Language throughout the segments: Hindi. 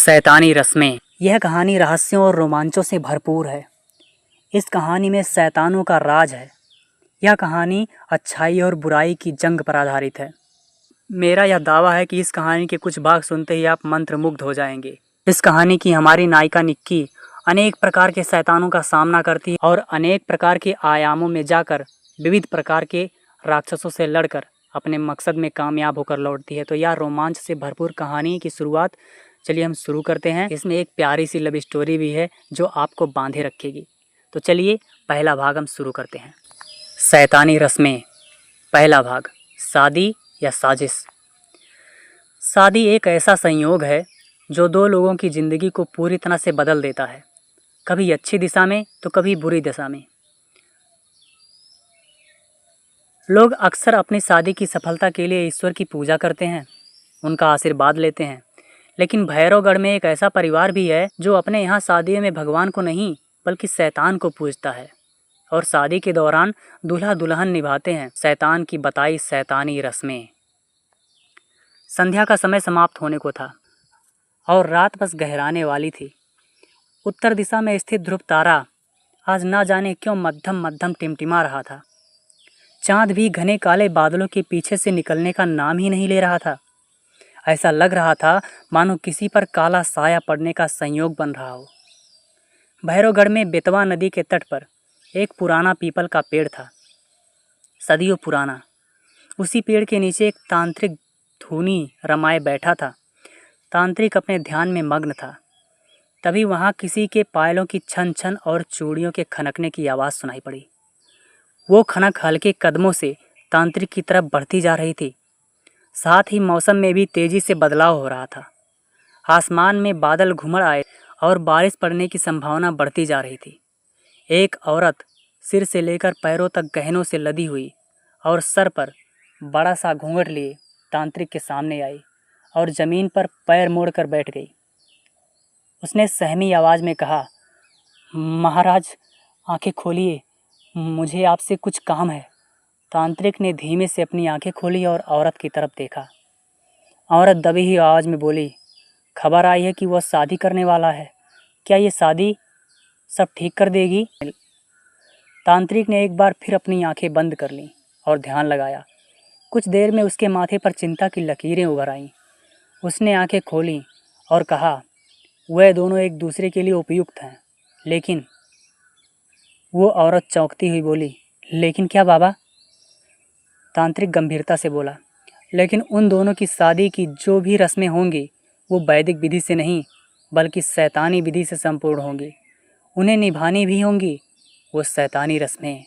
शैतानी रस्में। यह कहानी रहस्यों और रोमांचों से भरपूर है। इस कहानी में शैतानों का राज है। यह कहानी अच्छाई और बुराई की जंग पर आधारित है। मेरा यह दावा है कि इस कहानी के कुछ भाग सुनते ही आप मंत्रमुग्ध हो जाएंगे। इस कहानी की हमारी नायिका निक्की अनेक प्रकार के शैतानों का सामना करती है और अनेक प्रकार के आयामों में जाकर विविध प्रकार के राक्षसों से लड़कर अपने मकसद में कामयाब होकर लौटती है। तो यह रोमांच से भरपूर कहानी की शुरुआत चलिए हम शुरू करते हैं। इसमें एक प्यारी सी लव स्टोरी भी है जो आपको बांधे रखेगी। तो चलिए पहला भाग हम शुरू करते हैं। शैतानी रस्में। पहला भाग, शादी या साजिश। शादी एक ऐसा संयोग है जो दो लोगों की ज़िंदगी को पूरी तरह से बदल देता है, कभी अच्छी दिशा में तो कभी बुरी दिशा में। लोग अक्सर अपनी शादी की सफलता के लिए ईश्वर की पूजा करते हैं, उनका आशीर्वाद लेते हैं। लेकिन भैरवगढ़ में एक ऐसा परिवार भी है जो अपने यहाँ शादी में भगवान को नहीं बल्कि शैतान को पूजता है और शादी के दौरान दूल्हा दुल्हन निभाते हैं शैतान की बताई शैतानी रस्में। संध्या का समय समाप्त होने को था और रात बस गहराने वाली थी। उत्तर दिशा में स्थित ध्रुव तारा आज ना जाने क्यों मध्यम मध्यम टिमटिमा रहा था। चांद भी घने काले बादलों के पीछे से निकलने का नाम ही नहीं ले रहा था। ऐसा लग रहा था मानो किसी पर काला साया पड़ने का संयोग बन रहा हो। भैरवगढ़ में बेतवा नदी के तट पर एक पुराना पीपल का पेड़ था, सदियों पुराना। उसी पेड़ के नीचे एक तांत्रिक धूनी रमाए बैठा था। तांत्रिक अपने ध्यान में मग्न था। तभी वहाँ किसी के पायलों की छन छन और चूड़ियों के खनकने की आवाज़ सुनाई पड़ी। वो खनक हल्के कदमों से तांत्रिक की तरफ बढ़ती जा रही थी। साथ ही मौसम में भी तेजी से बदलाव हो रहा था। आसमान में बादल घुमड़ आए और बारिश पड़ने की संभावना बढ़ती जा रही थी। एक औरत सिर से लेकर पैरों तक गहनों से लदी हुई और सर पर बड़ा सा घूंघट लिए तांत्रिक के सामने आई और ज़मीन पर पैर मोड़कर बैठ गई। उसने सहमी आवाज़ में कहा, महाराज आंखें खोलिए, मुझे आपसे कुछ काम है। तांत्रिक ने धीमे से अपनी आंखें खोली और औरत की तरफ देखा। औरत दबी हुई आवाज़ में बोली, खबर आई है कि वह शादी करने वाला है। क्या ये शादी सब ठीक कर देगी? तांत्रिक ने एक बार फिर अपनी आंखें बंद कर लीं और ध्यान लगाया। कुछ देर में उसके माथे पर चिंता की लकीरें उभर आईं। उसने आंखें खोलीं और कहा, वह दोनों एक दूसरे के लिए उपयुक्त हैं। लेकिन वो औरत चौंकती हुई बोली, लेकिन क्या बाबा? तांत्रिक गंभीरता से बोला, लेकिन उन दोनों की शादी की जो भी रस्में होंगी वो वैदिक विधि से नहीं बल्कि शैतानी विधि से संपूर्ण होंगी। उन्हें निभानी भी होंगी वो शैतानी रस्में।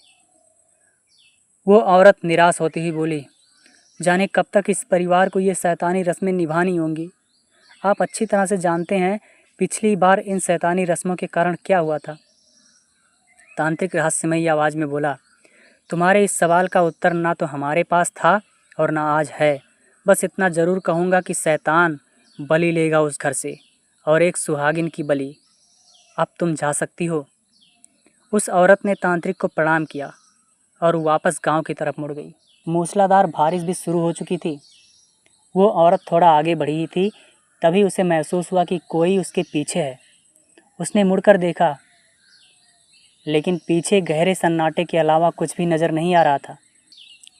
वो औरत निराश होती हुई बोली, जाने कब तक इस परिवार को ये शैतानी रस्में निभानी होंगी। आप अच्छी तरह से जानते हैं पिछली बार इन शैतानी रस्मों के कारण क्या हुआ था। तांत्रिक रहस्यमयी आवाज़ में बोला, तुम्हारे इस सवाल का उत्तर ना तो हमारे पास था और ना आज है। बस इतना ज़रूर कहूँगा कि शैतान बलि लेगा उस घर से और एक सुहागिन की बलि। अब तुम जा सकती हो। उस औरत ने तांत्रिक को प्रणाम किया और वापस गांव की तरफ मुड़ गई। मूसलाधार बारिश भी शुरू हो चुकी थी। वो औरत थोड़ा आगे बढ़ी थी, तभी उसे महसूस हुआ कि कोई उसके पीछे है। उसने मुड़कर देखा, लेकिन पीछे गहरे सन्नाटे के अलावा कुछ भी नज़र नहीं आ रहा था।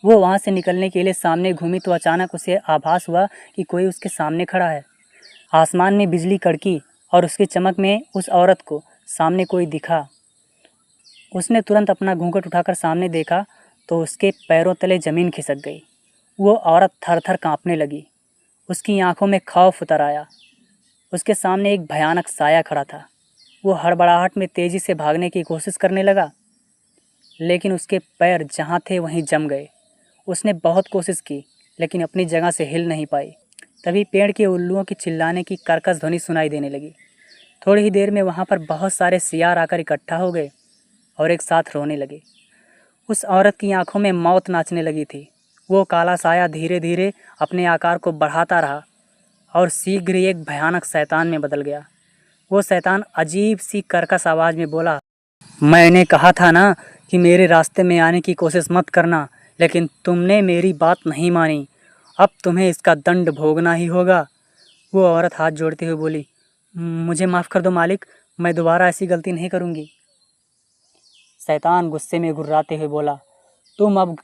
वो वहाँ से निकलने के लिए सामने घूमी तो अचानक उसे आभास हुआ कि कोई उसके सामने खड़ा है। आसमान में बिजली कड़की और उसकी चमक में उस औरत को सामने कोई दिखा। उसने तुरंत अपना घूंघट उठाकर सामने देखा तो उसके पैरों तले ज़मीन खिसक गई। वो औरत थर थर काँपने लगी। उसकी आंखों में खौफ उतर आया। उसके सामने एक भयानक साया खड़ा था। वो हड़बड़ाहट में तेज़ी से भागने की कोशिश करने लगा, लेकिन उसके पैर जहाँ थे वहीं जम गए। उसने बहुत कोशिश की लेकिन अपनी जगह से हिल नहीं पाई। तभी पेड़ के उल्लुओं की चिल्लाने की कर्कश ध्वनि सुनाई देने लगी। थोड़ी ही देर में वहाँ पर बहुत सारे सियार आकर इकट्ठा हो गए और एक साथ रोने लगे। उस औरत की आंखों में मौत नाचने लगी थी। वो काला साया धीरे धीरे अपने आकार को बढ़ाता रहा और शीघ्र ही एक भयानक शैतान में बदल गया। वो शैतान अजीब सी कर्कश आवाज़ में बोला, मैंने कहा था ना कि मेरे रास्ते में आने की कोशिश मत करना, लेकिन तुमने मेरी बात नहीं मानी। अब तुम्हें इसका दंड भोगना ही होगा। वो औरत हाथ जोड़ते हुए बोली, मुझे माफ़ कर दो मालिक, मैं दोबारा ऐसी गलती नहीं करूँगी। शैतान गुस्से में गुर्राते हुए बोला, तुम अब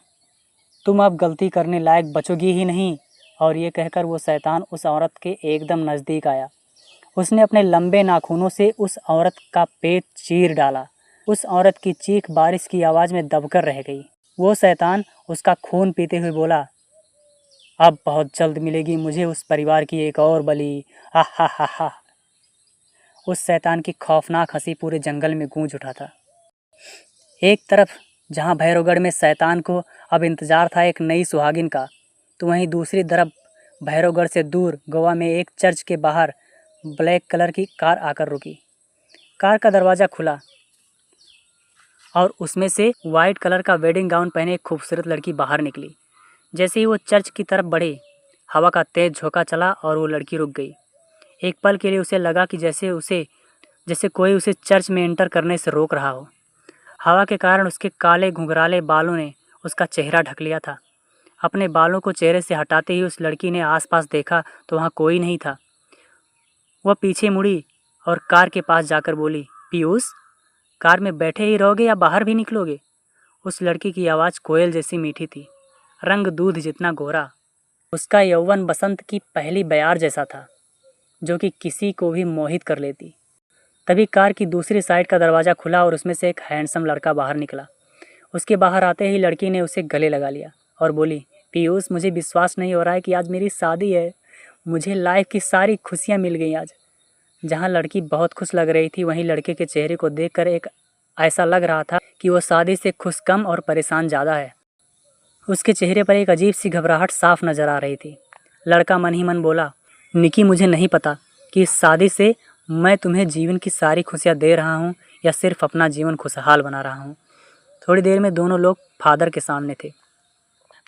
तुम अब गलती करने लायक बचोगी ही नहीं। और ये कहकर वो शैतान उस औरत के एकदम नज़दीक आया। उसने अपने लंबे नाखूनों से उस औरत का पेट चीर डाला। उस औरत की चीख बारिश की आवाज़ में दबकर रह गई। वो शैतान उसका खून पीते हुए बोला, अब बहुत जल्द मिलेगी मुझे उस परिवार की एक और बलि। हा हा हा हा। उस शैतान की खौफनाक हंसी पूरे जंगल में गूंज उठा था। एक तरफ जहां भैरवगढ़ में शैतान को अब इंतजार था एक नई सुहागिन का, तो वहीं दूसरी तरफ भैरवगढ़ से दूर गोवा में एक चर्च के बाहर ब्लैक कलर की कार आकर रुकी। कार का दरवाज़ा खुला और उसमें से वाइट कलर का वेडिंग गाउन पहने एक खूबसूरत लड़की बाहर निकली। जैसे ही वो चर्च की तरफ बढ़े, हवा का तेज झोंका चला और वो लड़की रुक गई। एक पल के लिए उसे लगा कि जैसे कोई उसे चर्च में एंटर करने से रोक रहा हो। हवा के कारण उसके काले घुंघराले बालों ने उसका चेहरा ढक लिया था। अपने बालों को चेहरे से हटाते ही उस लड़की ने आसपास देखा तो वहाँ कोई नहीं था। वह पीछे मुड़ी और कार के पास जाकर बोली, पीयूष, कार में बैठे ही रहोगे या बाहर भी निकलोगे? उस लड़की की आवाज़ कोयल जैसी मीठी थी, रंग दूध जितना गोरा। उसका यौवन बसंत की पहली बयार जैसा था, जो कि किसी को भी मोहित कर लेती। तभी कार की दूसरी साइड का दरवाज़ा खुला और उसमें से एक हैंडसम लड़का बाहर निकला। उसके बाहर आते ही लड़की ने उसे गले लगा लिया और बोली, पीयूष, मुझे विश्वास नहीं हो रहा है कि आज मेरी शादी है। मुझे लाइफ की सारी खुशियाँ मिल गई आज। जहाँ लड़की बहुत खुश लग रही थी, वहीं लड़के के चेहरे को देखकर एक ऐसा लग रहा था कि वो शादी से खुश कम और परेशान ज़्यादा है। उसके चेहरे पर एक अजीब सी घबराहट साफ नज़र आ रही थी। लड़का मन ही मन बोला, निकी, मुझे नहीं पता कि इस शादी से मैं तुम्हें जीवन की सारी खुशियाँ दे रहा हूँ या सिर्फ अपना जीवन खुशहाल बना रहा हूँ। थोड़ी देर में दोनों लोग फादर के सामने थे।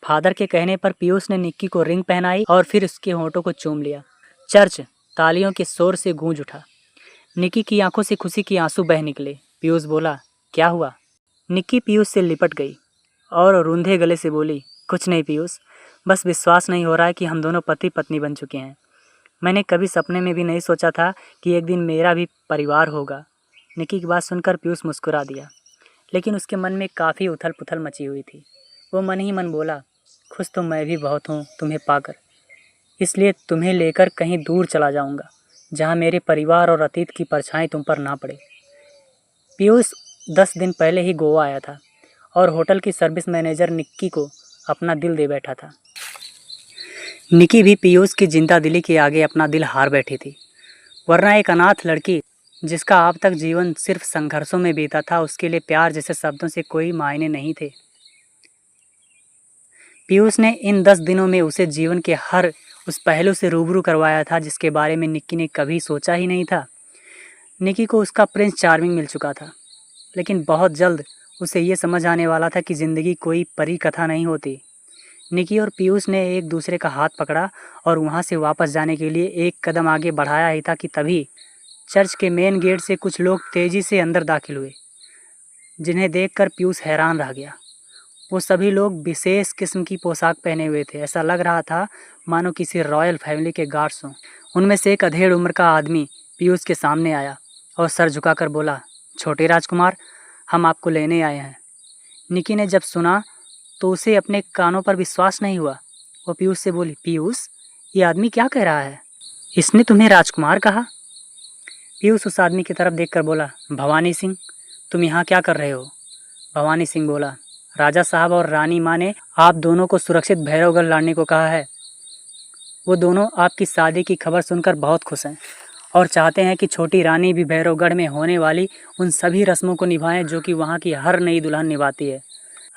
फादर के कहने पर पीयूष ने निक्की को रिंग पहनाई और फिर उसके होंठों को चूम लिया। चर्च तालियों के शोर से गूंज उठा। निक्की की आंखों से खुशी के आंसू बह निकले। पीयूष बोला, क्या हुआ? निक्की पीयूष से लिपट गई और रूंधे गले से बोली, कुछ नहीं पीयूष, बस विश्वास नहीं हो रहा है कि हम दोनों पति पत्नी बन चुके हैं। मैंने कभी सपने में भी नहीं सोचा था कि एक दिन मेरा भी परिवार होगा। निक्की की बात सुनकर पीयूष मुस्कुरा दिया, लेकिन उसके मन में काफ़ी उथल पुथल मची हुई थी। वो मन ही मन बोला, खुश तो मैं भी बहुत हूँ तुम्हें पाकर, इसलिए तुम्हें लेकर कहीं दूर चला जाऊँगा जहाँ मेरे परिवार और अतीत की परछाई तुम पर ना पड़े। पीयूष 10 दिन पहले ही गोवा आया था और होटल की सर्विस मैनेजर निक्की को अपना दिल दे बैठा था। निक्की भी पीयूष की जिंदा दिली के आगे अपना दिल हार बैठी थी। वरना एक अनाथ लड़की जिसका अब तक जीवन सिर्फ संघर्षों में बीता था, उसके लिए प्यार जैसे शब्दों से कोई मायने नहीं थे। पीयूष ने इन 10 दिनों में उसे जीवन के हर उस पहलू से रूबरू करवाया था जिसके बारे में निक्की ने कभी सोचा ही नहीं था। निक्की को उसका प्रिंस चार्मिंग मिल चुका था, लेकिन बहुत जल्द उसे ये समझ आने वाला था कि ज़िंदगी कोई परी कथा नहीं होती। निक्की और पीयूष ने एक दूसरे का हाथ पकड़ा और वहाँ से वापस जाने के लिए एक कदम आगे बढ़ाया ही था कि तभी चर्च के मेन गेट से कुछ लोग तेज़ी से अंदर दाखिल हुए, जिन्हें देखकर पीयूष हैरान रह गया। वो सभी लोग विशेष किस्म की पोशाक पहने हुए थे। ऐसा लग रहा था मानो किसी रॉयल फैमिली के गार्ड्स हों। उनमें से एक अधेड़ उम्र का आदमी पीयूष के सामने आया और सर झुकाकर बोला, छोटे राजकुमार, हम आपको लेने आए हैं। निक्की ने जब सुना तो उसे अपने कानों पर विश्वास नहीं हुआ। वो पीयूष से बोली, पीयूष, ये आदमी क्या कह रहा है? इसने तुम्हें राजकुमार कहा? पीयूष उस आदमी की तरफ देखकर बोला, भवानी सिंह, तुम यहाँ क्या कर रहे हो? भवानी सिंह बोला, राजा साहब और रानी माँ ने आप दोनों को सुरक्षित भैरवगढ़ लाने को कहा है। वो दोनों आपकी शादी की खबर सुनकर बहुत खुश हैं और चाहते हैं कि छोटी रानी भी भैरवगढ़ में होने वाली उन सभी रस्मों को निभाएं जो कि वहाँ की हर नई दुल्हन निभाती है।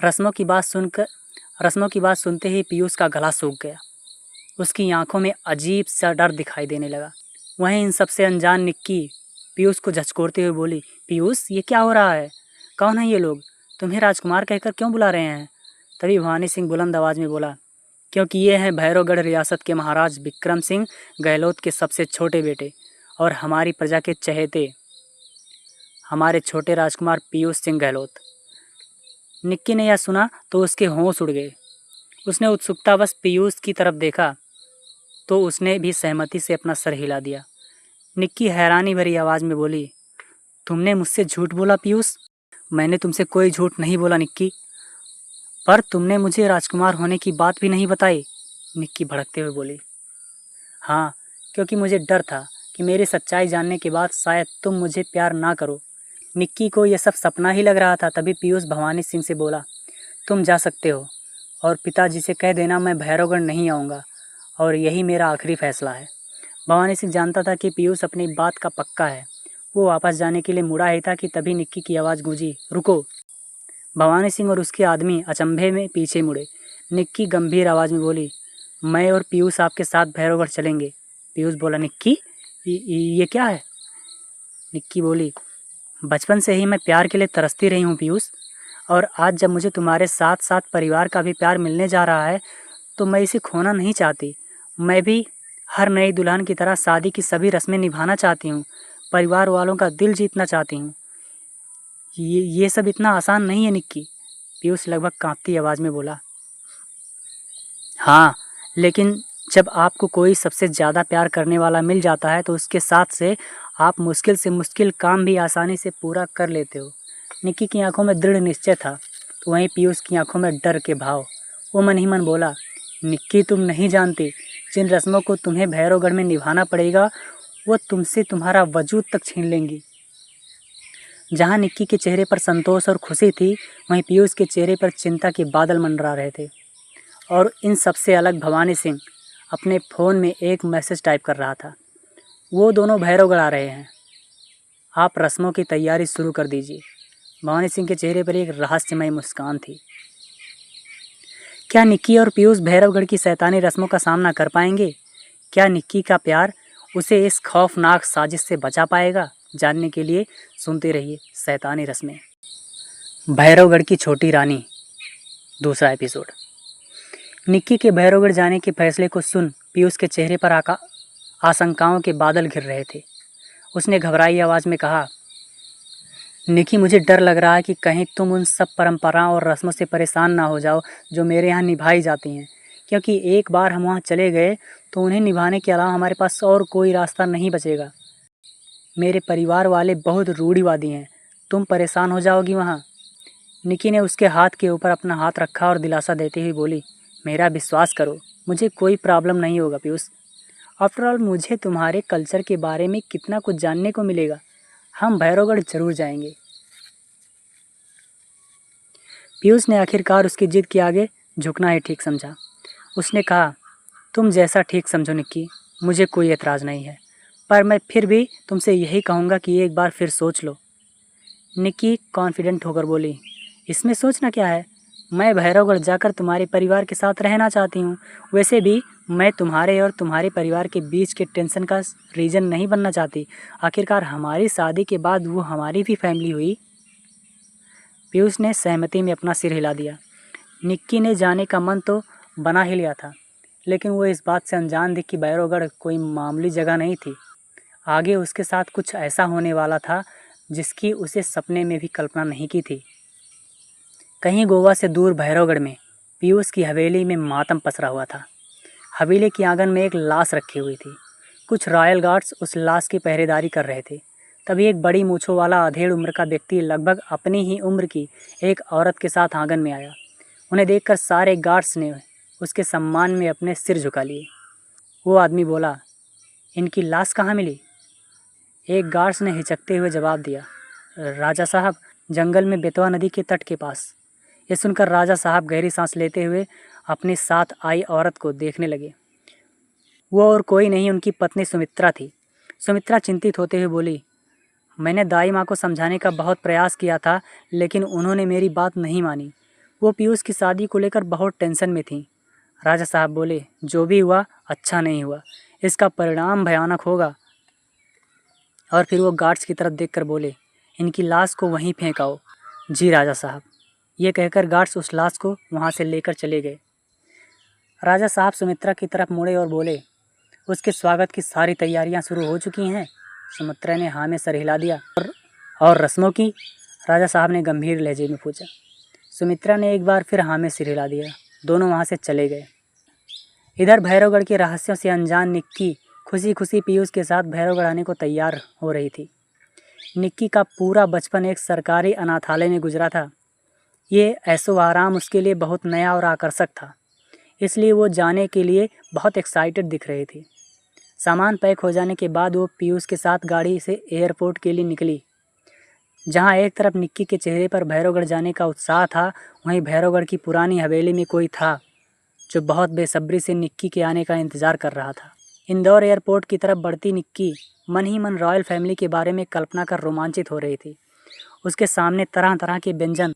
रस्मों की बात सुनते ही पीयूष का गला सूख गया। उसकी आंखों में अजीब सा डर दिखाई देने लगा। वहीं इन सबसे अनजान निक्की पीयूष को झचकोरते हुए बोली, पीयूष, ये क्या हो रहा है? कौन है ये लोग? तुम्हें राजकुमार कहकर क्यों बुला रहे हैं? तभी भवानी सिंह बुलंद आवाज़ में बोला, क्योंकि ये हैं भैरवगढ़ रियासत के महाराज विक्रम सिंह गहलोत के सबसे छोटे बेटे और हमारी प्रजा के चहेते हमारे छोटे राजकुमार पीयूष सिंह गहलोत। निक्की ने यह सुना तो उसके होश उड़ गए। उसने उत्सुकतावश पीयूष की तरफ देखा तो उसने भी सहमति से अपना सर हिला दिया। निक्की हैरानी भरी आवाज़ में बोली, तुमने मुझसे झूठ बोला पीयूष? मैंने तुमसे कोई झूठ नहीं बोला निक्की। पर तुमने मुझे राजकुमार होने की बात भी नहीं बताई, निक्की भड़कते हुए बोली। हाँ, क्योंकि मुझे डर था कि मेरी सच्चाई जानने के बाद शायद तुम मुझे प्यार ना करो। निक्की को यह सब सपना ही लग रहा था। तभी पीयूष भवानी सिंह से बोला, तुम जा सकते हो और पिताजी से कह देना मैं भैरवगढ़ नहीं आऊँगा और यही मेरा आखिरी फैसला है। भवानी सिंह जानता था कि पीयूष अपनी बात का पक्का है। वो वापस जाने के लिए मुड़ा ही था कि तभी निक्की की आवाज़ गूंजी, रुको। भवानी सिंह और उसके आदमी अचंभे में पीछे मुड़े। निक्की गंभीर आवाज़ में बोली, मैं और पीयूष आपके साथ भैरवगढ़ चलेंगे। पीयूष बोला, निक्की ये क्या है? निक्की बोली, बचपन से ही मैं प्यार के लिए तरसती रही हूँ पीयूष, और आज जब मुझे तुम्हारे साथ साथ परिवार का भी प्यार मिलने जा रहा है तो मैं इसे खोना नहीं चाहती। मैं भी हर नई दुल्हन की तरह शादी की सभी रस्में निभाना चाहती हूँ, परिवार वालों का दिल जीतना चाहती हूँ। ये सब इतना आसान नहीं है निक्की, पीयूष लगभग कांपती आवाज़ में बोला। हाँ, लेकिन जब आपको कोई सबसे ज़्यादा प्यार करने वाला मिल जाता है तो उसके साथ से आप मुश्किल से मुश्किल काम भी आसानी से पूरा कर लेते हो। निक्की की आंखों में दृढ़ निश्चय था, तो वहीं पीयूष की आंखों में डर के भाव। वो मन ही मन बोला, निक्की तुम नहीं जानती, जिन रस्मों को तुम्हें भैरवगढ़ में निभाना पड़ेगा वो तुमसे तुम्हारा वजूद तक छीन लेंगी। जहाँ निक्की के चेहरे पर संतोष और खुशी थी, वहीं पीयूष के चेहरे पर चिंता के बादल मंडरा रहे थे। और इन सबसे अलग भवानी सिंह अपने फ़ोन में एक मैसेज टाइप कर रहा था, वो दोनों भैरवगढ़ आ रहे हैं, आप रस्मों की तैयारी शुरू कर दीजिए। भवानी सिंह के चेहरे पर एक रहस्यमय मुस्कान थी। क्या निक्की और पीयूष भैरवगढ़ की शैतानी रस्मों का सामना कर पाएंगे? क्या निक्की का प्यार उसे इस खौफनाक साजिश से बचा पाएगा? जानने के लिए सुनते रहिए शैतानी रस्में। भैरवगढ़ की छोटी रानी, दूसरा एपिसोड। निक्की के भैरवगढ़ जाने के फैसले को सुन पीयूष के चेहरे पर आशंकाओं के बादल घिर रहे थे। उसने घबराई आवाज़ में कहा, निक्की मुझे डर लग रहा है कि कहीं तुम उन सब परंपराओं और रस्मों से परेशान ना हो जाओ जो मेरे यहाँ निभाई जाती हैं, क्योंकि एक बार हम वहाँ चले गए तो उन्हें निभाने के अलावा हमारे पास और कोई रास्ता नहीं बचेगा। मेरे परिवार वाले बहुत रूढ़िवादी हैं, तुम परेशान हो जाओगी वहाँ। निक्की ने उसके हाथ के ऊपर अपना हाथ रखा और दिलासा देते हुए बोली, मेरा विश्वास करो, मुझे कोई प्रॉब्लम नहीं होगा पीयूष। आफ्टर ऑल मुझे तुम्हारे कल्चर के बारे में कितना कुछ जानने को मिलेगा। हम भैरवगढ़ जरूर जाएंगे। पीयूष ने आखिरकार उसकी जिद के आगे झुकना ही ठीक समझा। उसने कहा, तुम जैसा ठीक समझो निक्की, मुझे कोई एतराज़ नहीं है, पर मैं फिर भी तुमसे यही कहूँगा कि एक बार फिर सोच लो। निक्की कॉन्फिडेंट होकर बोली, इसमें सोचना क्या है, मैं भैरवगढ़ जाकर तुम्हारे परिवार के साथ रहना चाहती हूँ। वैसे भी मैं तुम्हारे और तुम्हारे परिवार के बीच के टेंशन का रीज़न नहीं बनना चाहती। आखिरकार हमारी शादी के बाद वो हमारी भी फैमिली हुई। पीयूष ने सहमति में अपना सिर हिला दिया। निक्की ने जाने का मन तो बना ही लिया था, लेकिन वो इस बात से अनजान थी कि भैरवगढ़ कोई मामूली जगह नहीं थी। आगे उसके साथ कुछ ऐसा होने वाला था जिसकी उसे सपने में भी कल्पना नहीं की थी। कहीं गोवा से दूर भैरवगढ़ में पीयूष की हवेली में मातम पसरा हुआ था। हवेली के आंगन में एक लाश रखी हुई थी। कुछ रॉयल गार्ड्स उस लाश की पहरेदारी कर रहे थे। तभी एक बड़ी मूँछों वाला अधेड़ उम्र का व्यक्ति लगभग अपनी ही उम्र की एक औरत के साथ आंगन में आया। उन्हें देखकर सारे गार्ड्स ने उसके सम्मान में अपने सिर झुका लिए। वो आदमी बोला, इनकी लाश कहाँ मिली? एक गार्ड्स ने हिचकते हुए जवाब दिया, राजा साहब, जंगल में बेतवा नदी के तट के पास। ये सुनकर राजा साहब गहरी सांस लेते हुए अपने साथ आई औरत को देखने लगे। वो और कोई नहीं, उनकी पत्नी सुमित्रा थी। सुमित्रा चिंतित होते हुए बोली, मैंने दाई माँ को समझाने का बहुत प्रयास किया था, लेकिन उन्होंने मेरी बात नहीं मानी। वो पीयूष की शादी को लेकर बहुत टेंशन में थी। राजा साहब बोले, जो भी हुआ अच्छा नहीं हुआ, इसका परिणाम भयानक होगा। और फिर वो गार्ड्स की तरफ देखकर बोले, इनकी लाश को वहीं फेंकाओ। जी राजा साहब। ये कहकर गार्ड्स उस लाश को वहाँ से लेकर चले गए। राजा साहब सुमित्रा की तरफ मुड़े और बोले, उसके स्वागत की सारी तैयारियां शुरू हो चुकी हैं? सुमित्रा ने हाँ में सर हिला दिया। और रस्मों की? राजा साहब ने गंभीर लहजे में पूछा। सुमित्रा ने एक बार फिर हाँ में सिर हिला दिया। दोनों वहाँ से चले गए। इधर भैरवगढ़ के रहस्यों से अनजान निक्की खुशी खुशी पीयूष के साथ भैरवगढ़ आने को तैयार हो रही थी। निक्की का पूरा बचपन एक सरकारी अनाथालय में गुजरा था। ये ऐशो आराम उसके लिए बहुत नया और आकर्षक था, इसलिए वो जाने के लिए बहुत एक्साइटेड दिख रही थी। सामान पैक हो जाने के बाद वो पीयूष के साथ गाड़ी से एयरपोर्ट के लिए निकली। जहाँ एक तरफ निक्की के चेहरे पर भैरवगढ़ जाने का उत्साह था, वहीं भैरवगढ़ की पुरानी हवेली में कोई था जो बहुत बेसब्री से निक्की के आने का इंतज़ार कर रहा था। इंदौर एयरपोर्ट की तरफ बढ़ती निक्की मन ही मन रॉयल फैमिली के बारे में कल्पना कर रोमांचित हो रही थी। उसके सामने तरह तरह के व्यंजन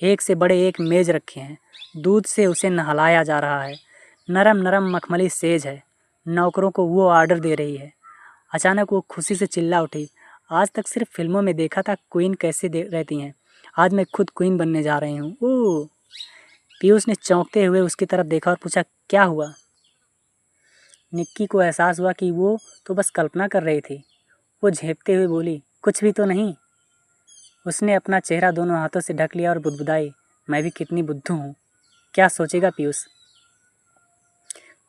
एक से बड़े एक मेज रखे हैं। दूध से उसे नहलाया जा रहा है। नरम नरम मखमली सेज है। नौकरों को वो ऑर्डर दे रही है। अचानक वो खुशी से चिल्ला उठी, आज तक सिर्फ फिल्मों में देखा था क्वीन कैसे रहती हैं, आज मैं खुद क्वीन बनने जा रही हूँ। ओह! पीयूष ने चौंकते हुए उसकी तरफ देखा और पूछा, क्या हुआ? निक्की को एहसास हुआ कि वो तो बस कल्पना कर रही थी। वो झेंपते हुए बोली, कुछ भी तो नहीं। उसने अपना चेहरा दोनों हाथों से ढक लिया और बुदबुदाई, मैं भी कितनी बुद्धू हूँ, क्या सोचेगा पीयूष।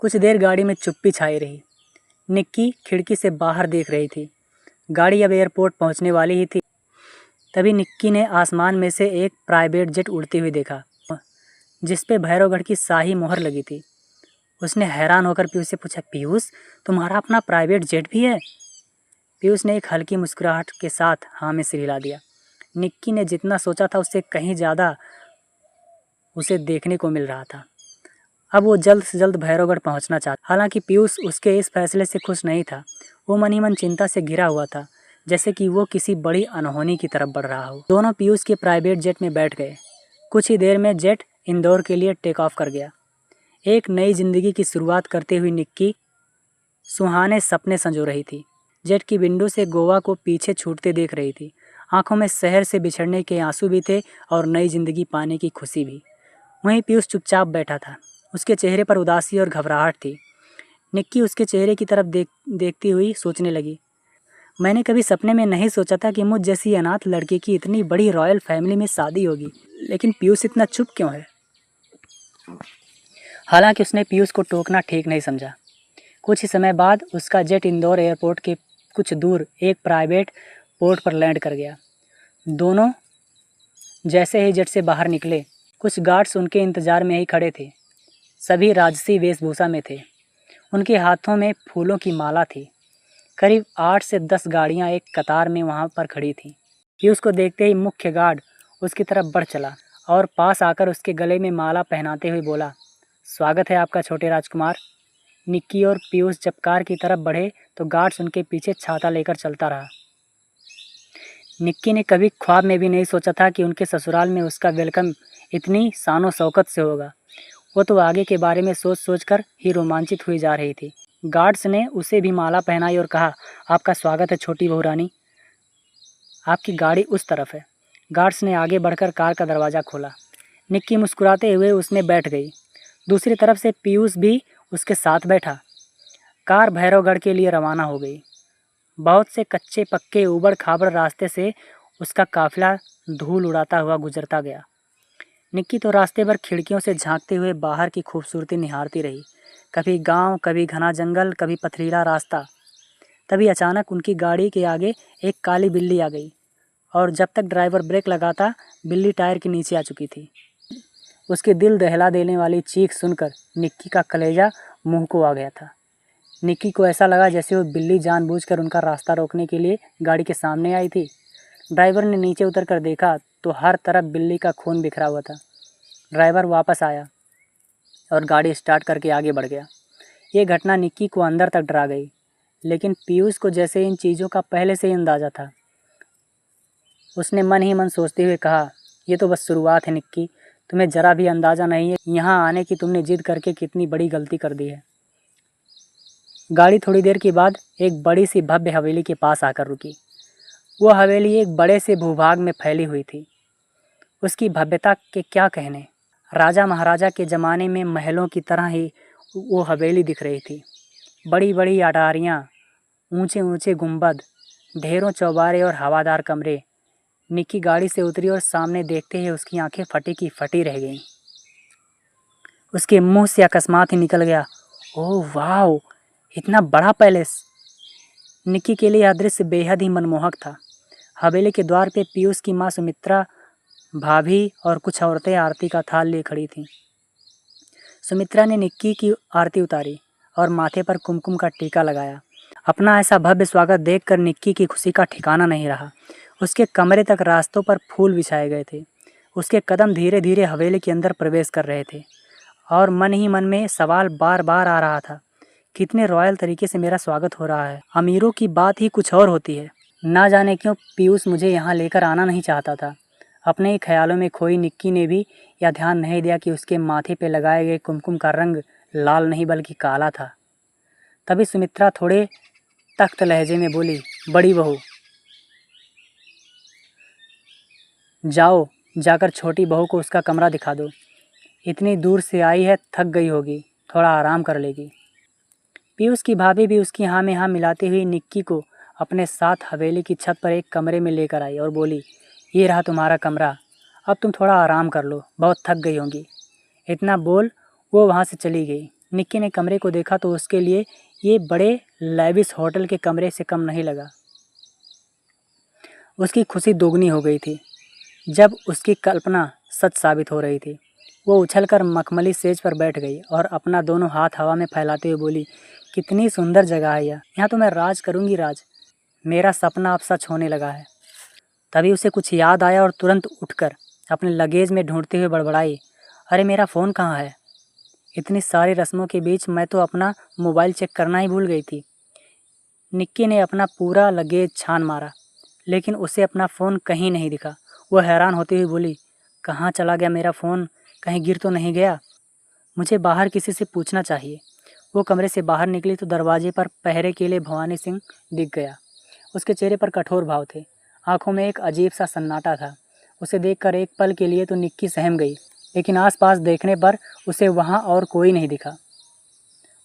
कुछ देर गाड़ी में चुप्पी छाई रही। निक्की खिड़की से बाहर देख रही थी। गाड़ी अब एयरपोर्ट पहुंचने वाली ही थी। तभी निक्की ने आसमान में से एक प्राइवेट जेट उड़ती हुई देखा, जिस पे भैरवगढ़ की शाही मोहर लगी थी। उसने हैरान होकर पीयूष से पूछा, पीयूष, तुम्हारा अपना प्राइवेट जेट भी है? पीयूष ने एक हल्की मुस्कुराहट के साथ हाँ में सिर हिला दिया। निक्की ने जितना सोचा था उससे कहीं ज़्यादा उसे देखने को मिल रहा था। अब वो जल्द से जल्द भैरवगढ़ पहुंचना चाहता। हालांकि पीयूष उसके इस फैसले से खुश नहीं था। वो मन ही मन चिंता से घिरा हुआ था, जैसे कि वो किसी बड़ी अनहोनी की तरफ बढ़ रहा हो। दोनों पीयूष के प्राइवेट जेट में बैठ गए। कुछ ही देर में जेट इंदौर के लिए टेक ऑफ कर गया। एक नई जिंदगी की शुरुआत करते हुई निक्की सुहाने सपने संजो रही थी। जेट की विंडो से गोवा को पीछे छूटते देख रही थी। आंखों में शहर से बिछड़ने के आंसू भी थे और नई जिंदगी पाने की खुशी भी। वहीं पीयूष चुपचाप बैठा था। उसके चेहरे पर उदासी और घबराहट थी। निक्की उसके चेहरे की तरफ देखती हुई सोचने लगी, मैंने कभी सपने में नहीं सोचा था कि मुझ जैसी अनाथ लड़की की इतनी बड़ी रॉयल फैमिली में शादी होगी। लेकिन पीयूष इतना चुप क्यों है? हालांकि उसने पीयूष को टोकना ठीक नहीं समझा। कुछ ही समय बाद उसका जेट इंदौर एयरपोर्ट के कुछ दूर एक प्राइवेट पोर्ट पर लैंड कर गया। दोनों जैसे ही जेट से बाहर निकले, कुछ गार्ड्स उनके इंतजार में ही खड़े थे। सभी राजसी वेशभूषा में थे। उनके हाथों में फूलों की माला थी। करीब 8 से 10 गाड़ियां एक कतार में वहां पर खड़ी थीं। पीयूष को देखते ही मुख्य गार्ड उसकी तरफ बढ़ चला और पास आकर उसके गले में माला पहनाते हुए बोला, स्वागत है आपका छोटे राजकुमार। निक्की और पीयूष जब कार की तरफ बढ़े तो गार्ड्स उनके पीछे छाता लेकर चलता रहा। निक्की ने कभी ख्वाब में भी नहीं सोचा था कि उनके ससुराल में उसका वेलकम इतनी शानो शौकत से होगा। वो तो आगे के बारे में सोच सोच कर ही रोमांचित हुई जा रही थी। गार्ड्स ने उसे भी माला पहनाई और कहा, आपका स्वागत है छोटी बहू रानी, आपकी गाड़ी उस तरफ है। गार्ड्स ने आगे बढ़कर कार का दरवाज़ा खोला। निक्की मुस्कुराते हुए उसमें बैठ गई। दूसरी तरफ से पीयूष भी उसके साथ बैठा। कार भैरवगढ़ के लिए रवाना हो गई। बहुत से कच्चे पक्के ऊबड़ खाबड़ रास्ते से उसका काफिला धूल उड़ाता हुआ गुजरता गया। निक्की तो रास्ते भर खिड़कियों से झांकते हुए बाहर की खूबसूरती निहारती रही। कभी गांव, कभी घना जंगल, कभी पथरीला रास्ता। तभी अचानक उनकी गाड़ी के आगे एक काली बिल्ली आ गई और जब तक ड्राइवर ब्रेक लगाता, बिल्ली टायर के नीचे आ चुकी थी। उसकी दिल दहला देने वाली चीख सुनकर निक्की का कलेजा मुंह को आ गया था। निक्की को ऐसा लगा जैसे वो बिल्ली जानबूझकर उनका रास्ता रोकने के लिए गाड़ी के सामने आई थी। ड्राइवर ने नीचे उतर कर देखा तो हर तरफ बिल्ली का खून बिखरा हुआ था। ड्राइवर वापस आया और गाड़ी स्टार्ट करके आगे बढ़ गया। ये घटना निक्की को अंदर तक डरा गई, लेकिन पीयूष को जैसे इन चीज़ों का पहले से ही अंदाज़ा था। उसने मन ही मन सोचते हुए कहा, ये तो बस शुरुआत है निक्की, तुम्हें ज़रा भी अंदाज़ा नहीं है यहाँ आने की तुमने जिद करके कितनी बड़ी गलती कर दी है। गाड़ी थोड़ी देर के बाद एक बड़ी सी भव्य हवेली के पास आकर रुकी। वो हवेली एक बड़े से भूभाग में फैली हुई थी। उसकी भव्यता के क्या कहने। राजा महाराजा के ज़माने में महलों की तरह ही वो हवेली दिख रही थी। बड़ी बड़ी अटारियाँ, ऊंचे ऊंचे गुंबद, ढेरों चौबारे और हवादार कमरे। निक्की गाड़ी से उतरी और सामने देखते ही उसकी आंखें फटी की फटी रह गईं। उसके मुंह से अकस्मात ही निकल गया, ओह वाह, इतना बड़ा पैलेस! निक्की के लिए यह दृश्य बेहद ही मनमोहक था। हवेली के द्वार पे पीयूष की माँ सुमित्रा, भाभी और कुछ औरतें आरती का थाल लिए खड़ी थीं। सुमित्रा ने निक्की की आरती उतारी और माथे पर कुमकुम का टीका लगाया। अपना ऐसा भव्य स्वागत देखकर निक्की की खुशी का ठिकाना नहीं रहा। उसके कमरे तक रास्तों पर फूल बिछाए गए थे। उसके कदम धीरे धीरे हवेली के अंदर प्रवेश कर रहे थे और मन ही मन में सवाल बार बार आ रहा था, कितने रॉयल तरीके से मेरा स्वागत हो रहा है। अमीरों की बात ही कुछ और होती है। ना जाने क्यों पीयूष मुझे यहाँ लेकर आना नहीं चाहता था। अपने ही ख्यालों में खोई निक्की ने भी यह ध्यान नहीं दिया कि उसके माथे पे लगाए गए कुमकुम का रंग लाल नहीं बल्कि काला था। तभी सुमित्रा थोड़े तख्त लहजे में बोली, बड़ी बहू, जाओ जाकर छोटी बहू को उसका कमरा दिखा दो। इतनी दूर से आई है, थक गई होगी, थोड़ा आराम कर लेगी। पीयूष की भाभी भी उसकी हाँ में हाँ मिलाती हुई निक्की को अपने साथ हवेली की छत पर एक कमरे में लेकर आई और बोली, ये रहा तुम्हारा कमरा, अब तुम थोड़ा आराम कर लो, बहुत थक गई होंगी। इतना बोल वो वहाँ से चली गई। निक्की ने कमरे को देखा तो उसके लिए ये बड़े लेविस होटल के कमरे से कम नहीं लगा। उसकी खुशी दोगुनी हो गई थी जब उसकी कल्पना सच साबित हो रही थी। वो उछलकर मखमली सेज पर बैठ गई और अपना दोनों हाथ हवा में फैलाते हुए बोली, कितनी सुंदर जगह है यहाँ तो मैं राज करूँगी राज। मेरा सपना अब सच होने लगा है। तभी उसे कुछ याद आया और तुरंत उठकर अपने लगेज में ढूंढते हुए बड़बड़ाई, अरे मेरा फ़ोन कहाँ है? इतनी सारी रस्मों के बीच मैं तो अपना मोबाइल चेक करना ही भूल गई थी। निक्की ने अपना पूरा लगेज छान मारा लेकिन उसे अपना फ़ोन कहीं नहीं दिखा। वो हैरान होती हुई बोली, कहाँ चला गया मेरा फ़ोन? कहीं गिर तो नहीं गया? मुझे बाहर किसी से पूछना चाहिए। वो कमरे से बाहर निकली तो दरवाजे पर पहरे के लिए भवानी सिंह दिख गया। उसके चेहरे पर कठोर भाव थे, आंखों में एक अजीब सा सन्नाटा था। उसे देखकर एक पल के लिए तो निक्की सहम गई, लेकिन आसपास देखने पर उसे वहाँ और कोई नहीं दिखा।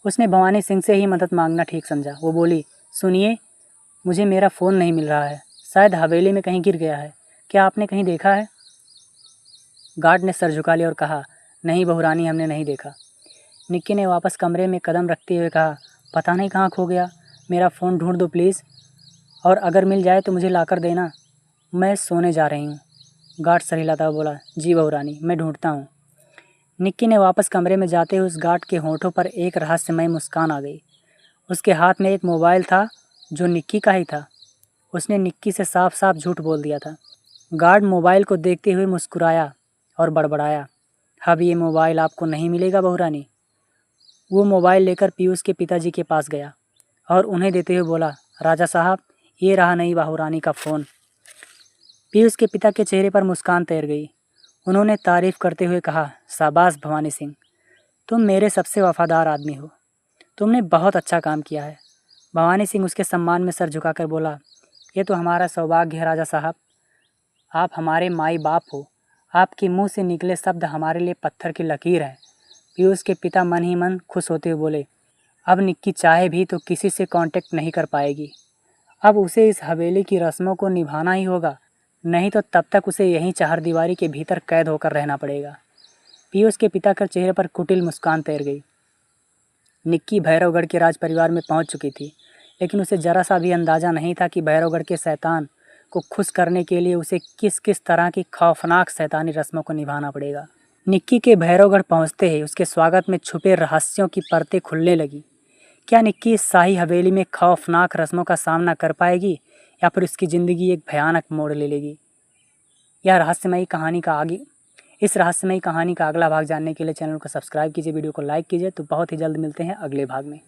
उसने भवानी सिंह से ही मदद मांगना ठीक समझा। वो बोली, सुनिए, मुझे मेरा फ़ोन नहीं मिल रहा है, शायद हवेली में कहीं गिर गया है, क्या आपने कहीं देखा है? गार्ड ने सर झुका लिया और कहा, नहीं बहुरानी, हमने नहीं देखा। निक्की ने वापस कमरे में कदम रखते हुए कहा, पता नहीं कहाँ खो गया, मेरा फ़ोन ढूंढ दो प्लीज़, और अगर मिल जाए तो मुझे लाकर देना, मैं सोने जा रही हूँ। गार्ड सर हिलाता हुआ बोला, जी बहुरानी, मैं ढूंढता हूँ। निक्की ने वापस कमरे में जाते हुए उस गार्ड के होंठों पर एक रहस्यमय मुस्कान आ गई। उसके हाथ में एक मोबाइल था जो निक्की का ही था। उसने निक्की से साफ साफ झूठ बोल दिया था। गार्ड मोबाइल को देखते हुए मुस्कुराया और बड़बड़ाया, अब ये मोबाइल आपको नहीं मिलेगा बहुरानी। वो मोबाइल लेकर पीयूष के पिताजी के पास गया और उन्हें देते हुए बोला, राजा साहब, ये रहा नई बहुरानी का फ़ोन। पीयूष के पिता के चेहरे पर मुस्कान तैर गई। उन्होंने तारीफ़ करते हुए कहा, शाबाश भवानी सिंह, तुम मेरे सबसे वफादार आदमी हो, तुमने बहुत अच्छा काम किया है। भवानी सिंह उसके सम्मान में सर झुकाकर बोला, ये तो हमारा सौभाग्य है राजा साहब, आप हमारे माई बाप हो, आपके मुंह से निकले शब्द हमारे लिए पत्थर की लकीर है। पीयूष के पिता मन ही मन खुश होते हुए बोले, अब निक्की चाहे भी तो किसी से कांटेक्ट नहीं कर पाएगी। अब उसे इस हवेली की रस्मों को निभाना ही होगा, नहीं तो तब तक उसे यहीं चारदीवारी के भीतर कैद होकर रहना पड़ेगा। पीयूष के पिता के चेहरे पर कुटिल मुस्कान तैर गई। निक्की भैरवगढ़ के राज परिवार में पहुंच चुकी थी, लेकिन उसे जरा सा भी अंदाज़ा नहीं था कि भैरवगढ़ के शैतान को खुश करने के लिए उसे किस किस तरह की खौफनाक शैतानी रस्मों को निभाना पड़ेगा। निक्की के भैरवगढ़ पहुंचते ही उसके स्वागत में छुपे रहस्यों की परतें खुलने लगी। क्या निक्की इस शाही हवेली में खौफनाक रस्मों का सामना कर पाएगी या फिर उसकी ज़िंदगी एक भयानक मोड़ ले लेगी? इस रहस्यमयी कहानी का अगला भाग जानने के लिए चैनल को सब्सक्राइब कीजिए, वीडियो को लाइक कीजिए। तो बहुत ही जल्द मिलते हैं अगले भाग में।